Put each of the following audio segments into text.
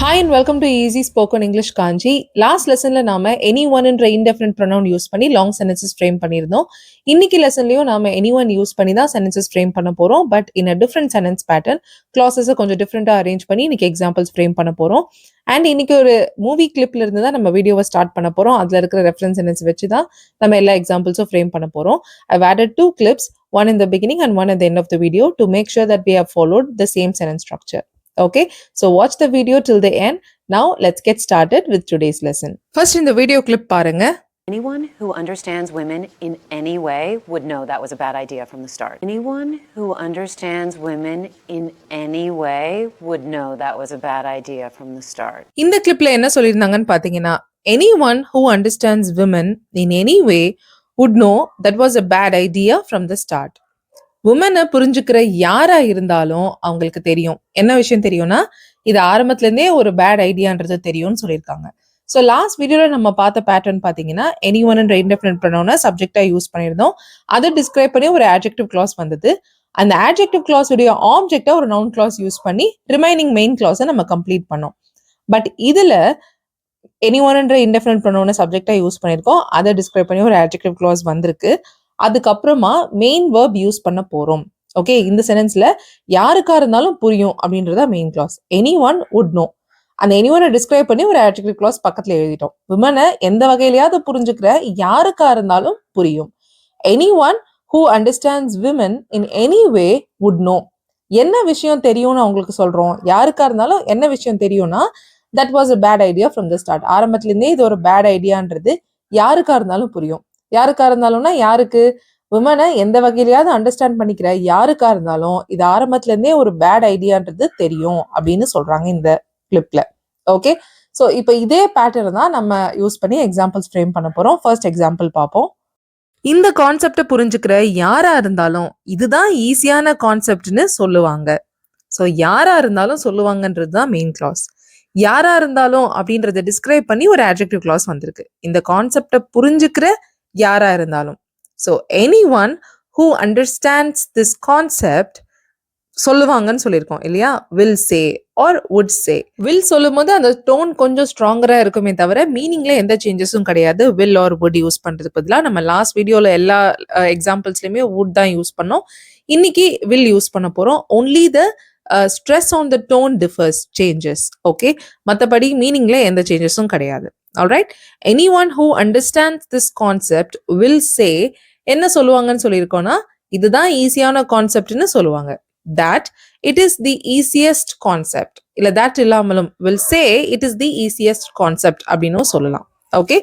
Hi and welcome to Easy Spoken English Kanji. Last lesson நாம anyone என்ற indefinite pronoun use பண்ணி long sentences frame பண்ணியிருந்தோம். இன்னைக்கு லெசன்லயும் நாம anyone யூஸ் பண்ணி தான் sentences frame பண்ண போறோம். But in a different sentence pattern, clauses கொஞ்சம் டிஃப்ரெண்டா அரேஞ்ச் பண்ணி இன்னைக்கு எக்ஸாம்பிள்ஸ் frame பண்ண போறோம். அண்ட் இன்னைக்கு ஒரு மூவி கிளிப்ல இருந்து தான் நம்ம வீடியோவை ஸ்டார்ட் பண்ண போறோம். அதுல இருக்கிற ரெஃபரன்ஸ் சென்டென்ஸ் வச்சு தான் நம்ம எல்லா எக்ஸாம்பிள்ஸும் frame பண்ண போறோம். I've added two clips, one in the beginning and one at the end of the video to make sure that we have followed the same sentence structure. Okay, so watch the video till the end. Now let's get started with today's lesson. First in the video clip பாருங்க. Anyone who understands women in any way would know that was a bad idea from the start. Anyone who understands women in any way would know that was a bad idea from the start. இந்த clipல என்ன சொல்லிருந்தாங்கன்னு பாத்தீங்கன்னா, anyone who understands women in any way would know that was a bad idea from the start. உமனை புரிஞ்சுக்கிற யாரா இருந்தாலும் அவங்களுக்கு தெரியும். என்ன விஷயம் தெரியும்னா, இது ஆரம்பத்துல இருந்தே ஒரு பேட் ஐடியான்றது தெரியும்னு சொல்லியிருக்காங்க. ஸோ லாஸ்ட் வீடியோல நம்ம பார்த்த பேட்டர்ன் பாத்தீங்கன்னா, anyone என்ற இன்டெஃபினிட் ப்ரொனவுனை சப்ஜெக்டா யூஸ் பண்ணியிருந்தோம். அதை டிஸ்கிரைப் பண்ணி ஒரு adjective clause வந்தது. அந்த adjective clause உடைய ஆப்ஜெக்டா ஒரு noun clause யூஸ் பண்ணி ரிமைனிங் மெயின் கிளாஸை நம்ம கம்ப்ளீட் பண்ணோம். பட் இதுல anyone என்ற இன்டெஃபினிட் ப்ரொனவுனை சப்ஜெக்டா யூஸ் பண்ணியிருக்கோம். அதை டிஸ்கிரைப் பண்ணி ஒரு adjective clause வந்திருக்கு. அதுக்கப்புறமா மெயின் வேர்ப் யூஸ் பண்ண போறோம். ஓகே, இந்த சென்டென்ஸ்ல யாருக்கா இருந்தாலும் புரியும் அப்படின்றத main clause. Any one would know. அந்த எனி ஒன்னை டிஸ்கிரைப் பண்ணி ஒரு adjective clause பக்கத்துல எழுதிட்டோம். விமனை எந்த வகையிலயாவது புரிஞ்சுக்கிற யாருக்கா இருந்தாலும் புரியும். Any one who understands women in any way would know. என்ன விஷயம் தெரியும்னு அவங்களுக்கு சொல்றோம். யாருக்கா இருந்தாலும் என்ன விஷயம் தெரியும்னா, that was a bad idea from the start. ஆரம்பத்துல இருந்தே இது ஒரு பேட் ஐடியான்றது யாருக்கா இருந்தாலும் புரியும். யாருக்கா இருந்தாலும்னா யாருக்கு? விமனை எந்த வகையிலயாவது அண்டர்ஸ்டாண்ட் பண்ணிக்கிற யாருக்கா இருந்தாலும் இது ஆரம்பத்துல இருந்தே ஒரு பேட் ஐடியான்றது தெரியும் அப்படின்னு சொல்றாங்க இந்த கிளிப்ல. ஓகே, ஸோ இப்போ இதே பேட்டர்ன் தான் நம்ம யூஸ் பண்ணி எக்ஸாம்பிள்ஸ் ஃப்ரேம் பண்ண போறோம். ஃபர்ஸ்ட் எக்ஸாம்பிள் பார்ப்போம். இந்த கான்செப்டை புரிஞ்சுக்கிற யாரா இருந்தாலும் இதுதான் ஈஸியான கான்செப்ட்னு சொல்லுவாங்க. ஸோ யாரா இருந்தாலும் சொல்லுவாங்கன்றது தான் மெயின் கிளாஸ். யாரா இருந்தாலும் அப்படின்றத டிஸ்கிரைப் பண்ணி ஒரு adjective clause வந்திருக்கு. இந்த கான்செப்டை புரிஞ்சுக்கிற யாரா இருந்தாலும். So any one who understands this concept சொல்லுவாங்கன்னு சொல்லியிருக்கோம் இல்லையா? Will say or would say. Will சொல்லும் போது அந்த டோன் கொஞ்சம் ஸ்ட்ராங்கரா இருக்குமே தவிர மீனிங்ல எந்த சேஞ்சஸும் கிடையாது. வில் ஆர் வுட் யூஸ் பண்றதுக்கு பதிலாக நம்ம லாஸ்ட் வீடியோல எல்லா எக்ஸாம்பிள்ஸ்லயுமே வுட் தான் யூஸ் பண்ணோம். இன்னைக்கு வில் யூஸ் பண்ண போறோம். Only the stress on the tone differs, changes. Okay, மற்றபடி மீனிங்ல எந்த சேஞ்சஸும் கிடையாது. Alright, anyone who understands this concept will say என்ன சொல்லுவாங்கன்னு சொல்லியிருக்கோம்னா, இதுதான் ஈஸியான கான்செப்ட்னு சொல்லுவாங்க. that it is the easiest concept. இல்ல that இல்லாமலும் will say it is the easiest concept அப்படின்னும் சொல்லலாம். Okay,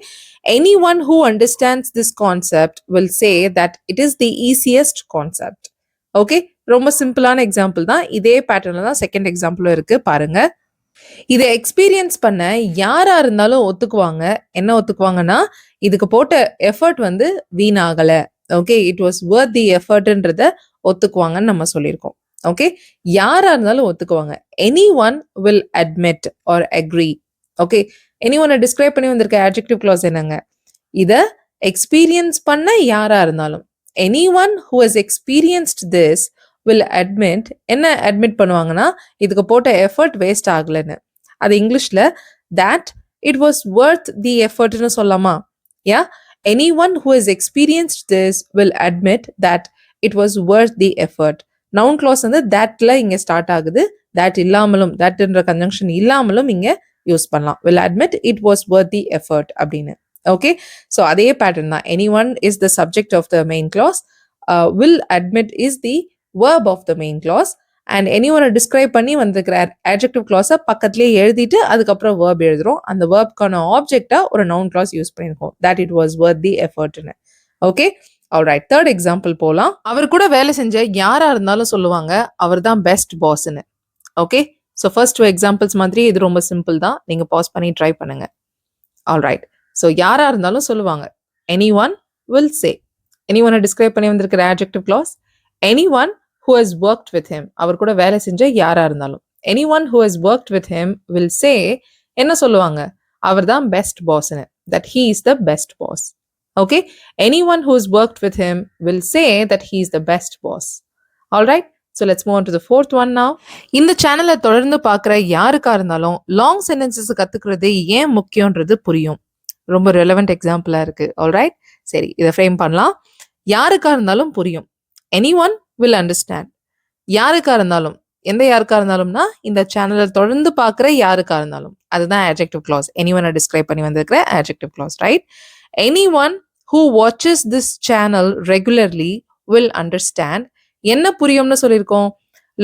anyone who understands this concept will say that it is the easiest concept. Okay, ரொம்ப சிம்பிளான எக்ஸாம்பிள் தான். இதே பேட்டர்ன்ல தான் செகண்ட் எக்ஸாம்பிளும் இருக்கு பாருங்க. இதை எக்ஸ்பீரியன்ஸ் பண்ண யாரா இருந்தாலும் ஒத்துக்குவாங்க. என்ன ஒத்துக்குவாங்கன்னா, இதுக்கு போட்ட எஃபர்ட் வந்து வீணாகல. Okay, it was worth the எஃபர்ட்ன்றத ஒத்துக்குவாங்கன்னு நம்ம சொல்லியிருக்கோம். ஓகே, யாரா இருந்தாலும் ஒத்துக்குவாங்க. Any one will admit or agree. Okay, any ஒன்னை டிஸ்கிரைப் பண்ணி வந்திருக்க adjective clause என்னங்க? இதை எக்ஸ்பீரியன்ஸ் பண்ண யாரா இருந்தாலும். anyone who has experienced this will admit. என்ன அட்மிட் பண்ணுவாங்கன்னா, இதுக்கு போட்ட எஃபர்ட் வேஸ்ட் ஆகலன்னு. அது இங்கிலீஷ்ல that it was worth the effortனு சொல்லலாமா? யா, anyone who has experienced this will admit that it was worth the effort. Noun class வந்து thatல இங்க ஸ்டார்ட் ஆகுது. that இல்லாமலும், thatன்ற கன்ஜங்ஷன் இல்லாமலும் இங்க யூஸ் பண்ணலாம். will admit it was worth the effort அப்படின்னு. Okay, so அதே பேட்டர்ன் தான். Any one is the subject of the main clause. Will admit is the verb of the main clause. And any ஒன்னை describe பண்ணி வந்திருக்கிற adjective clause பக்கத்துலேயே எழுதிட்டு அதுக்கப்புறம் verb எழுதுறோம். அந்த வேர்ப்கான ஆப்ஜெக்டா ஒரு நவுன் கிளாஸ் யூஸ் பண்ணியிருக்கோம். That it was worth the எஃபர்ட்னு. ஓகே, ஆல்ரைட், தேர்ட் எக்ஸாம்பிள் போகலாம். அவர் கூட வேலை செஞ்ச யாரா இருந்தாலும் சொல்லுவாங்க அவர் தான் பெஸ்ட் பாஸ்ன்னு. Okay, so first two examples மாதிரி இது ரொம்ப சிம்பிள் தான். நீங்க பாஸ் பண்ணி ட்ரை பண்ணுங்க. ஆல்ரைட், ஸோ யாரா இருந்தாலும் சொல்லுவாங்க. Any one will say. Any ஒன்னை டிஸ்கிரைப் பண்ணி வந்திருக்கிற adjective clause. Any one who has worked with him. அவர் கூட வேலை செஞ்ச யாரா இருந்தாலும். Any one who has worked with him will say என்ன சொல்லுவாங்க? அவர் தான் best பாஸ்ன்னு. that he is the best boss. Okay, anyone who has worked with him will say that he is the best boss. Alright, So let's move on to the fourth one now. இந்த சேனலை தொடர்ந்து பார்க்குற யாருக்கா இருந்தாலும் long sentences கற்றுக்கிறது ஏன் முக்கியன்றது புரியும். ரொம்ப ரெலவெண்ட் எக்ஸாம்பிளாக இருக்குது. ஆல்ரைட், சரி இதை ஃப்ரேம் பண்ணலாம். யாருக்கா இருந்தாலும் புரியும். Any one will understand. யாருக்கா இருந்தாலும், எந்த யாருக்கா இருந்தாலும்னா இந்த சேனலை தொடர்ந்து பார்க்குற யாருக்கா இருந்தாலும், அதுதான் adjective clause. எனி ஒன்னை டிஸ்கிரைப் பண்ணி வந்திருக்கிற adjective clause, right? Any one who watches this channel regularly will understand. என்ன புரியும்னு சொல்லியிருக்கோம்?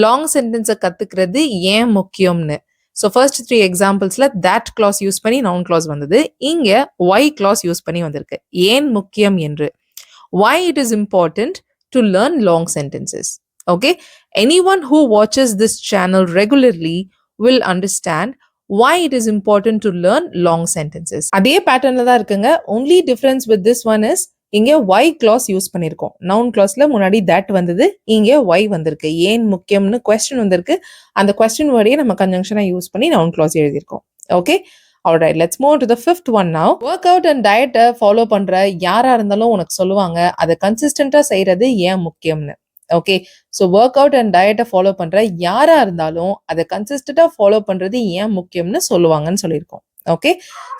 லாங் சென்டென்ஸை கற்றுக்கிறது ஏன் முக்கியம்னு. So first 3 எக்ஸாம்பிள்ஸில் that clause use பண்ணி noun clause வந்தது. இங்கே why clause யூஸ் பண்ணி வந்திருக்கு. ஏன் முக்கியம் என்று. Why it is important to learn long sentences. Okay? Anyone who watches this channel regularly will understand why it is important to learn long sentences. அதே பேட்டர்ன்ல தான் இருக்குங்க. only difference with this one is இங்கே why clause use பண்ணியிருக்கோம். noun clauseல முன்னாடி that வந்தது, இங்கே why வந்திருக்கு. ஏன் முக்கியம்னு question வந்திருக்கு. அந்த question வேர்டையே நம்ம கன்ஜங்ஷனா யூஸ் பண்ணி noun clause எழுதியிருக்கோம். Okay, alright, let's move to the fifth one now. workout and diet follow பண்ற யாரா இருந்தாலும் உனக்கு சொல்லுவாங்க அதை கன்சிஸ்டண்டா செய்யறது ஏன் முக்கியம்னு. Okay, so work out and டயட்டை ஃபாலோ பண்ற யாரா இருந்தாலும் அதை கன்சிஸ்டண்டா ஃபாலோ பண்றது ஏன் முக்கியம்னு சொல்லுவாங்கன்னு சொல்லியிருக்கோம். ஓகே,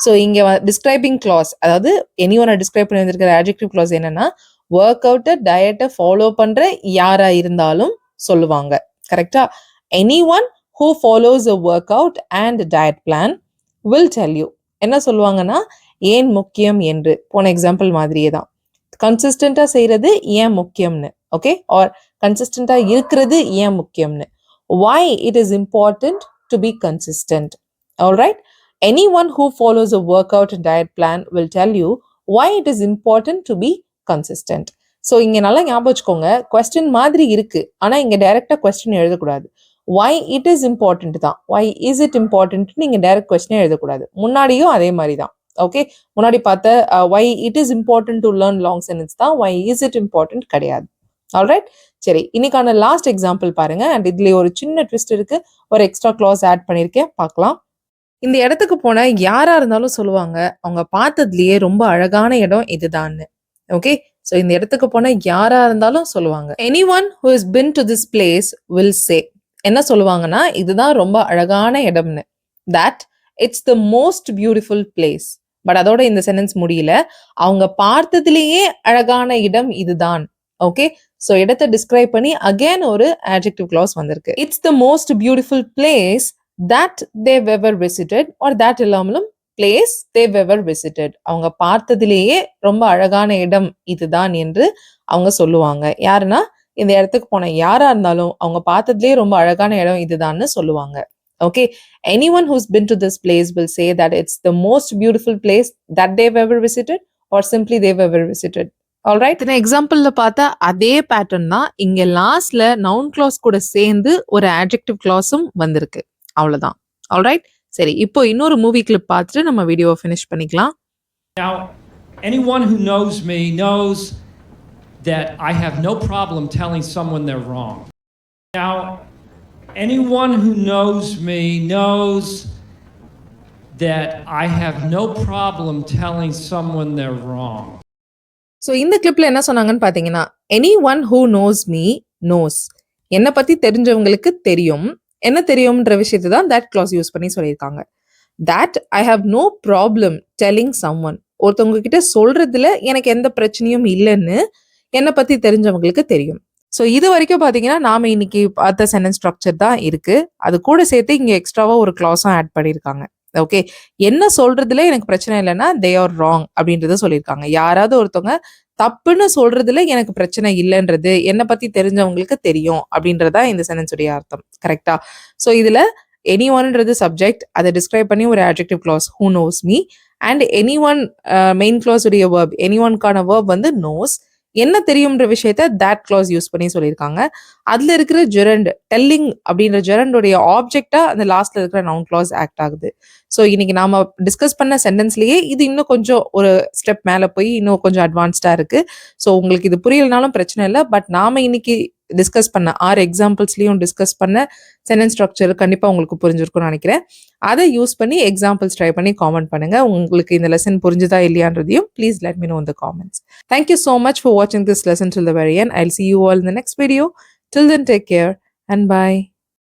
ஸோ இங்க டிஸ்கிரைபிங் கிளாஸ், அதாவது எனி ஒன்னை டிஸ்கிரைப் பண்ணி வந்திருக்கிற adjective clause என்னன்னா ஒர்க் அவுட்டை டயட்டை ஃபாலோ பண்ற யாரா இருந்தாலும் சொல்லுவாங்க. கரெக்டா? Any one who follows a work out and diet plan will tell you. என்ன சொல்லுவாங்கன்னா ஏன் முக்கியம் என்று. போன எக்ஸாம்பிள் மாதிரியே தான். கன்சிஸ்டண்டா செய்யறது ஏன் முக்கியம்னு. ஓகே, ஆர் கன்சிஸ்டண்டா இருக்கிறது ஏன் முக்கியம்னு. why it is important to be consistent. Alright, anyone who follows a workout and diet plan will tell you why it is important to be consistent. So இங்க நல்லா ஞாபகம் வச்சுக்கோங்க, கொஸ்டின் மாதிரி இருக்கு, ஆனா இங்க டைரக்டா கொஸ்டின் எழுதக்கூடாது. why it is important தான். why is it important நீங்க டைரக்ட் கொஸ்டினே எழுதக்கூடாது. முன்னாடியும் அதே மாதிரி தான். ஓகே, முன்னாடி பார்த்த why it is important to learn long sentence தான், why is it important கிடையாது. ஆல்ரைட், சரி இன்னைக்கான லாஸ்ட் எக்ஸாம்பிள் பாருங்க. அண்ட் இதுல ஒரு சின்ன ட்விஸ்ட் இருக்கு, ஒரு எக்ஸ்ட்ரா கிளாஸ் ஆட் பண்ணியிருக்கேன், பார்க்கலாம். இந்த இடத்துக்கு போன யாரா இருந்தாலும் சொல்லுவாங்க அவங்க பார்த்ததுலயே ரொம்ப அழகான இடம் இதுதான்னு. ஓகே, ஸோ இந்த இடத்துக்கு போன யாரா இருந்தாலும் சொல்லுவாங்க. Any one who is been to this place will say. என்ன சொல்லுவாங்கன்னா இதுதான் ரொம்ப அழகான இடம்னு. That it's the most beautiful place. But அதோட இந்த சென்டென்ஸ் முடியல. அவங்க பார்த்ததுலயே அழகான இடம் இதுதான். ஓகே, ஸோ இடத்தை டிஸ்கிரைப் பண்ணி அகேன் ஒரு adjective clause வந்திருக்கு. It's the most beautiful place that they ever visited, or that இல்லாமலும் பிளேஸ் தேவ் எவர் விசிட்டட். அவங்க பார்த்ததிலேயே ரொம்ப அழகான இடம் இதுதான் என்று அவங்க சொல்லுவாங்க. யாருன்னா இந்த இடத்துக்கு போன யாரா இருந்தாலும் அவங்க பார்த்ததுலேயே ரொம்ப அழகான இடம் இதுதான்னு சொல்லுவாங்க. Okay, any one who's been to this place will say that it's the most beautiful place that they ever visited, or simply they ever visited. Alright, இந்த எக்ஸாம்பிள்ல பார்த்தா அதே பேட்டர்ன் தான் இங்க லாஸ்ட்ல நவுன் கிளாஸ் கூட சேர்ந்து ஒரு adjective clauseம் வந்திருக்கு. அவ்வளவுதான். ஆல்ரைட், சரி இப்போ இன்னொரு மூவி கிளிப் பார்த்துட்டு நம்ம வீடியோவை ஃபினிஷ் பண்ணிக்கலாம். Now, anyone who knows me knows that I have no problem telling someone they're wrong. Now, anyone who knows me knows that I have no problem telling someone they're wrong. So இந்த கிளிப்ல என்ன சொன்னாங்கன்னு பார்த்தீங்கன்னா, any one who knows me knows. என்னை பத்தி தெரிஞ்சவங்களுக்கு தெரியும். என்ன தெரியும்ன்ற விஷயத்தை தான் தட் கிளாஸ் யூஸ் பண்ணி சொல்லியிருக்காங்க. That I have no problem telling some one. ஒருத்தவங்க கிட்ட சொல்றதுல எனக்கு எந்த பிரச்சனையும் இல்லைன்னு என்னை பத்தி தெரிஞ்சவங்களுக்கு தெரியும். ஸோ இது வரைக்கும் பார்த்தீங்கன்னா நாம இன்னைக்கு பார்த்த சென்டென்ஸ் ஸ்ட்ரக்சர் தான் இருக்கு. அது கூட சேர்த்து இங்க எக்ஸ்ட்ராவா ஒரு கிளாஸும் ஆட் பண்ணியிருக்காங்க. ஓகே, என்ன சொல்றதுல எனக்கு பிரச்சனை இல்லைன்னா தே ஆர் ராங் அப்படின்றத சொல்லியிருக்காங்க. யாராவது ஒருத்தவங்க தப்புன்னு சொல்றதுல எனக்கு பிரச்சனை இல்லைன்றது என்னை பத்தி தெரிஞ்சவங்களுக்கு தெரியும் அப்படின்றதா இந்த சென்டென்ஸ் உடைய அர்த்தம். கரெக்டா? ஸோ இதுல எனி ஒன்ன்றது சப்ஜெக்ட், அதை டிஸ்கிரைப் பண்ணி ஒரு adjective clause who knows me, and any one main clause உடைய verb, எனி ஒன்கான verb வந்து knows. என்ன தெரியும்ன்ற விஷயத்த that clause யூஸ் பண்ணி சொல்லியிருக்காங்க. அதுல இருக்கிற ஜெரண்ட், டெல்லிங் அப்படின்ற ஜெரண்டோடைய ஆப்ஜெக்டா அந்த லாஸ்ட்ல இருக்கிற நவுன் கிளாஸ் ஆக்ட் ஆகுது. ஸோ இன்னைக்கு நாம டிஸ்கஸ் பண்ண சென்டென்ஸ்லயே இது இன்னும் கொஞ்சம் ஒரு ஸ்டெப் மேல போய் இன்னும் கொஞ்சம் அட்வான்ஸ்டா இருக்கு. ஸோ உங்களுக்கு இது புரியலனாலும் பிரச்சனை இல்லை. பட் நாம இன்னைக்கு டிஸ்கஸ் பண்ண 6 எக்ஸாம்பிள்ஸ்லயும் டிஸ்கஸ் பண்ண சென்டென்ஸ் ஸ்ட்ரக்சர் கண்டிப்பா உங்களுக்கு புரிஞ்சிருக்கும்னு நினைக்கிறேன். அதை யூஸ் பண்ணி எக்ஸாம்பிள்ஸ் ட்ரை பண்ணி காமெண்ட் பண்ணுங்க. உங்களுக்கு இந்த லெசன் புரிஞ்சுதா இல்லையான்றதையும் please let me know in the comments. Thank you so much for watching this lesson till the very end. I'll see you all in the next video. Till then, take care and bye.